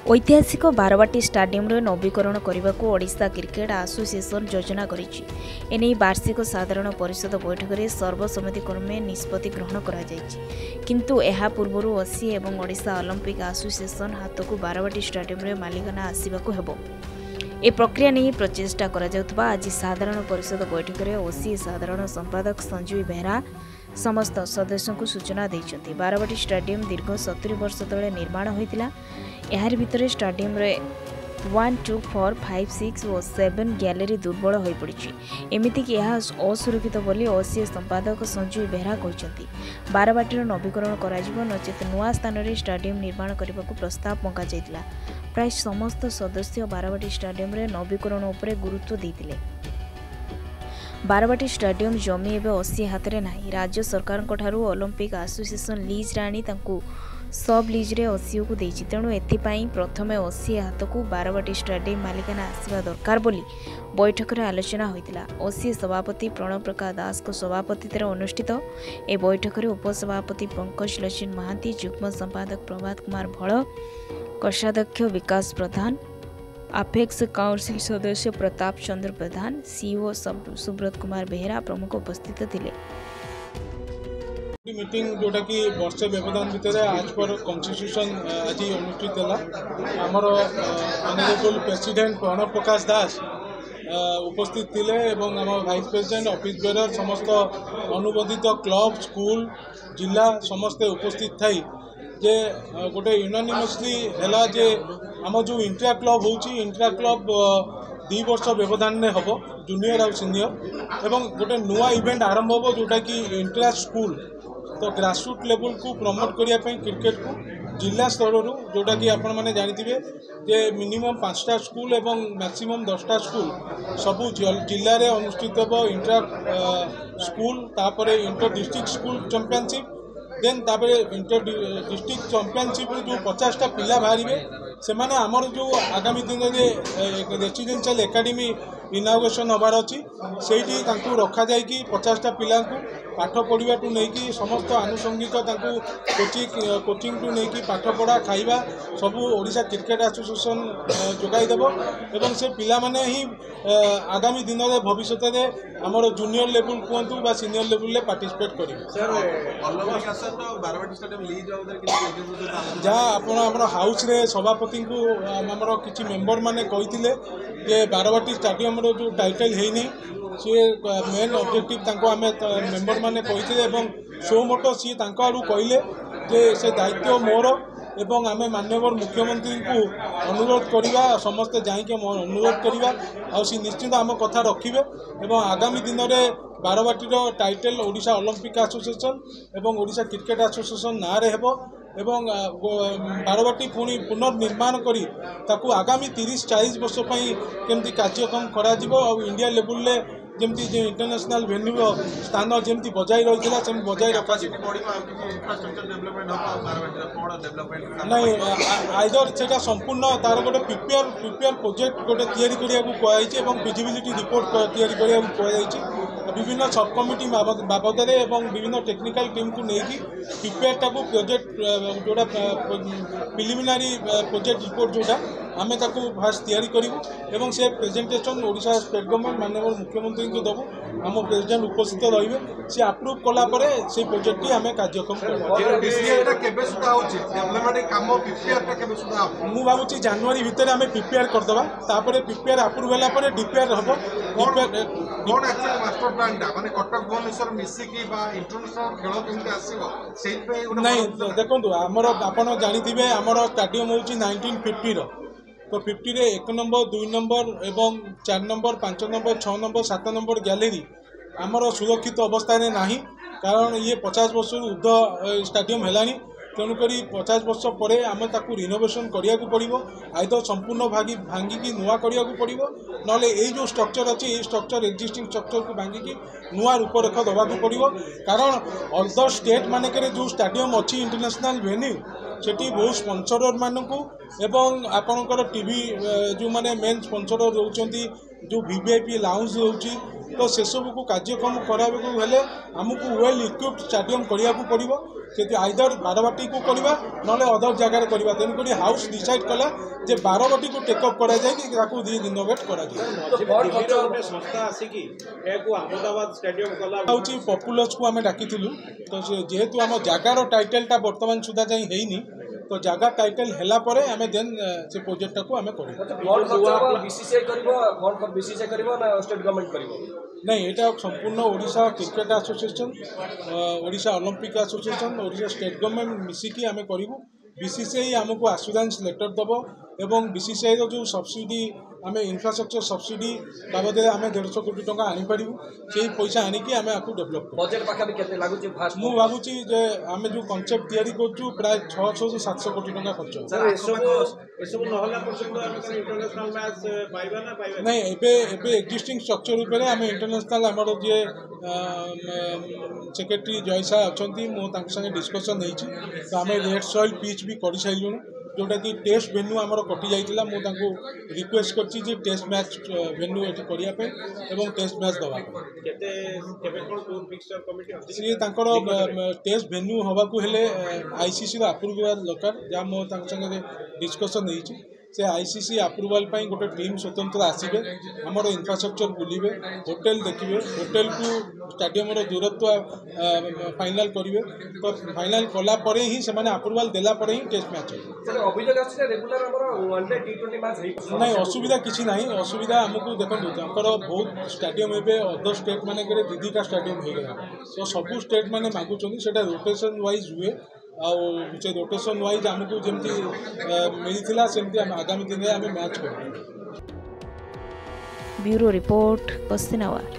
ऐतिहासिक बारवाटी स्टाडियम नवीकरण करने को ओडिशा क्रिकेट एसोसिएशन योजना करिछि। एने वार्षिक साधारण परिषद बैठक में सर्वसम्मति क्रमे निष्पत्ति ग्रहण करा जायछि। किंतु एहा पूर्वरु ओसी एवं ओडिशा ओलंपिक एसोसिएशन हाथ को बारवाटी स्टाडियम रे मालिकाना आसिबाकु हेबो। ए प्रक्रिया नहीं प्रचेष्टा करा जाउतबा आज साधारण परिषद बैठक में ओसी साधारण संपादक संजीव बेहरा समस्त सदस्यों को सूचना देइछन्ति। बारवाटी स्टाडियम दीर्घ 70 वर्ष तले निर्माण होइतिला। एहार भितर स्टाडियम रे 1, 2, 4, 5, 6 और 7 गैलरी दुर्बल हो पड़ी। एमितिक यह असुरक्षित बोली ओसी संपादक संजीव बेहरा कहते। बारवाटीर नवीकरण कराजिबो नचेत नुआ स्थान में स्टाडियम निर्माण करने को प्रस्ताव पका जाइतिला। प्राय समस्त सदस्य बारवाटी स्टाडियम रे नवीकरण उपरे गुरुत्व देइतिले। बारवाटी स्टाडियम जमी एवं ओसी हाथ में नहीं। राज्य सरकार ओलंपिक एसोसिएशन लीज आनी सब लीज रे ओसी को देछि। तेणु एथिपाई प्रथमे ओसी हाथ को बारवाटी स्टाडियम मालिकाना आसवा दरकार बोली बैठक में आलोचना होइतिला। ओसी सभापति प्रणव प्रकाश दास को सभापतित्व अनुष्ठित ए बैठक में उपसभापति पंकज लोचन महांती, युग्म संपादक प्रभात कुमार भड़, कोषाध्यक्ष विकास प्रधान, अपेक्स काउंसिल सदस्य प्रताप चंद्र प्रधान, सीईओ सुब्रत कुमार बेहरा प्रमुख उपस्थित थिले। मीटिंग जोटा कि वर्ष व्यवधान भितर आज पर कॉन्स्टिट्यूशन आज अनुष्ठित है। आमर ऑनरेबल प्रेसिडेंट प्रणव प्रकाश दास उपस्थित थिले एवं आम वाइस प्रेसिडेंट ऑफिस बेयर समस्त अनुबंधित क्लब स्कूल जिला समस्ते उपस्थित थी जे गोटे यूनानिमसली है जे आम जो इंट्रा क्लब इंट्रा क्लब 2 वर्ष व्यवधान में हम जूनियर और सीनियर एवं गोटे नुआ इवेंट आरंभ हो जोटा कि इंट्रा स्कूल तो ग्रासरूट लेवल को प्रमोट करने क्रिकेट को जिला स्तर जोटा कि आपण मैंने जानी जे मिनिमम 5टा स्कूल एवं मैक्सिमम 10टा स्कूल सबू जिले में अनुष्ठित हो। इंट्रा स्कूल तापर inter district school championship then तापर इंटर डिस्ट्रिक्ट चैंपियनशिप जो 50टा पिला बाहर से माने आमर जो आगामी दिन में रेसिडेंशियल एकेडमी इनागुरेशन हबार अच्छी से रखा जाए 50टा पिला पाठ पढ़ा टू नहीं समस्त आनुषंगिक कोचिंग टू नहीं पाठ पढ़ा खाइबा सबू ओडिशा क्रिकेट एसोसिएशन जोगाईदेव एवं से पिला माने ही आगामी दिन में भविष्य में आमर जूनियर लेवल कहतु बा सीनियर लेवल में पार्टिसिपेट करेंगे। जहाँ आप हाउस रे सभापति को आमर किसी मेंबर माने कही जे बारवाटी स्टाडियम जो टाइटल है सी मेन ऑब्जेक्टिव आम मेंबर माने कही सो मोटो सी आड़ू कहले जे से दायित्व मोर एवं आम माननीय मुख्यमंत्री को अनुरोध करवा समस्ते जाइए अनुरोध करवा और सी निश्चित आम कथा रखिए एवं आगामी दिन में बारवाटीर टाइटल ओडिशा ओलंपिक एसोसिएशन एवं ओडिशा क्रिकेट एसोसिएशन ना रे हेबो एवं बारवाटी पुणी पुनर्निर्माण करी ताकू आगामी 30-40 वर्ष केमती कार्यक्रम करा और इंडिया लेवल ले जमती जो इंटरनेशनल वेन्यू स्थान जमती बजाई रही है बजाई रखा नहीं आइदर से संपूर्ण तार गोटे प्रिपेयर प्रोजेक्ट गोटे तैयारी करने फिजिबिलिटी रिपोर्ट तैयारी करने विभिन्न सब कमिटी बाबद विभिन्न टेक्निकल टीम को लेकिन प्रिपेयरटा को प्रोजेक्ट जोड़ा प्रिलिमिनारी प्रोजेक्ट रिपोर्ट जोड़ा आम ताकू फास्ट तैयारी करूँ एवं से प्रेजेंटेशन ओडिशा स्टेट गवर्नमेंट माननीय मुख्यमंत्री को देवु आम प्रेसिडेंट उपस्थित रहिबे से अप्रूव कला परे से प्रोजेक्ट टी आम कार्यक्रम मु भावुची जनवरी भितर आम प्रिपेयर करदबा तापर प्रिपेयर अप्रूव होला परे डिपेयर हबो नहीं देखो आमर आपड़ जानी आमर स्टाडियम हूँ 1950 तो 50 रे 1 नंबर 2 नंबर एवं 4 number 5 number 6 number 7 number gallery आमर सुरक्षित अवस्था में नहीं कारण ये 50 वर्ष ऊर्ध स्टाडियम है तेणुक 50 वर्ष पर आम ताकू रिनोवेशन करने को पड़ो आइदर संपूर्ण भांगिकी नुआ करने को पड़ो ना जो स्ट्रक्चर अच्छी ये स्ट्रक्चर एक्जिस्टिंग स्ट्रक्चर को भांगिकी नुआ रूपरेख देवाक पड़ो कारण अदर स्टेट मानक जो स्टाडियम अच्छी इंटरनेशनल वेन्यू सेठी बहुत स्पॉन्सर मानू एवं आपणकर टीवी जो माने मेन स्पॉन्सर रोचंती जो वीवीआईपी लाउंज होची तो से सब को कार्यक्रम कराबे को हेले हमको वेल इक्विप्ड स्टाडियम करिया को पड़िबो से आइदर बारवाटी को करवा ना अदर जगार करवा तेणुक हाउस डिसाइड कला जे बारवाटी को टेकअप करा जाए कि 2 दिन इनोवेट करा पपुलस को आम डाकी तो जेहेतु आम जगार टाइटलटा बर्तमान सुधा जाए है तो जगह टाइटल हैला परे आमे देन से प्रोजेक्ट को आमे करू नहीं एटा संपूर्ण Odisha cricket association Odisha Olympic association Odisha state government मिसिकी आमे करिवु बीसीसीआई आमको आश्योरेंस लेटर दब एवं बीसीसीआई जो सब्सिडी आम इंफ्रास्ट्रक्चर सब्सिडी बाबद आम 150 कोटी टंका आनीपर से पैसा आणिकी आम आपको डेभलप मुझे भावुची आम जो कनसेप्ट तैयारी करूँ प्राय 600 से 700 कोटी टंका खर्च नहीं एबे एक्जिस्टिंग स्ट्रक्चर उपर आम इंटरनेशनल आमर जे सेक्रेटरी जयसा अच्छा मुझे डिस्कसन नहीं तो आम रेड सॉइल पिच भी कर सारूँ जोटा कि टेस्ट भेन्यू आमर कटि जाइतिला मु तांको रिक्वेस्ट करछि जे टेस्ट मैच भेन्यू एठी करिया पे एवं टेस्ट मैच दवा केते केबे कोन टूर फिक्सचर कमिटी सी तांकर टेस्ट भेन्यू हवा को हेले आईसीसी रो अप्रूवल दरकार जा मु तांक संगे डिस्कशन नैछि से आईसीसी अप्रूवल पाई गोटे टीम स्वतंत्र आसीबे हमर इंफ्रास्ट्रक्चर बुलिबे होटल देखिबे होटल को स्टेडियम रो दूरत्व फाइनल करिवे तो फाइनल कला परे ही से माने अप्रूवल देला परे ही टेस्ट मैच सर अभियोग आछे रेगुलर हमर वनडे टी20 मैच हे नहीं असुविधा किछि नहीं असुविधा हमको देखो जंकर बहुत स्टेडियम एबे अदर स्टेट माने करे दीदी का स्टेडियम हे गला तो सब स्टेट माने मागु चोनी सेटा रोटेशन वाइज हुए से रोटेशन वाइज आमको जमी मिलता सेमती आगामी दिन में मैच कर ब्यूरो रिपोर्ट पश्चिमावार।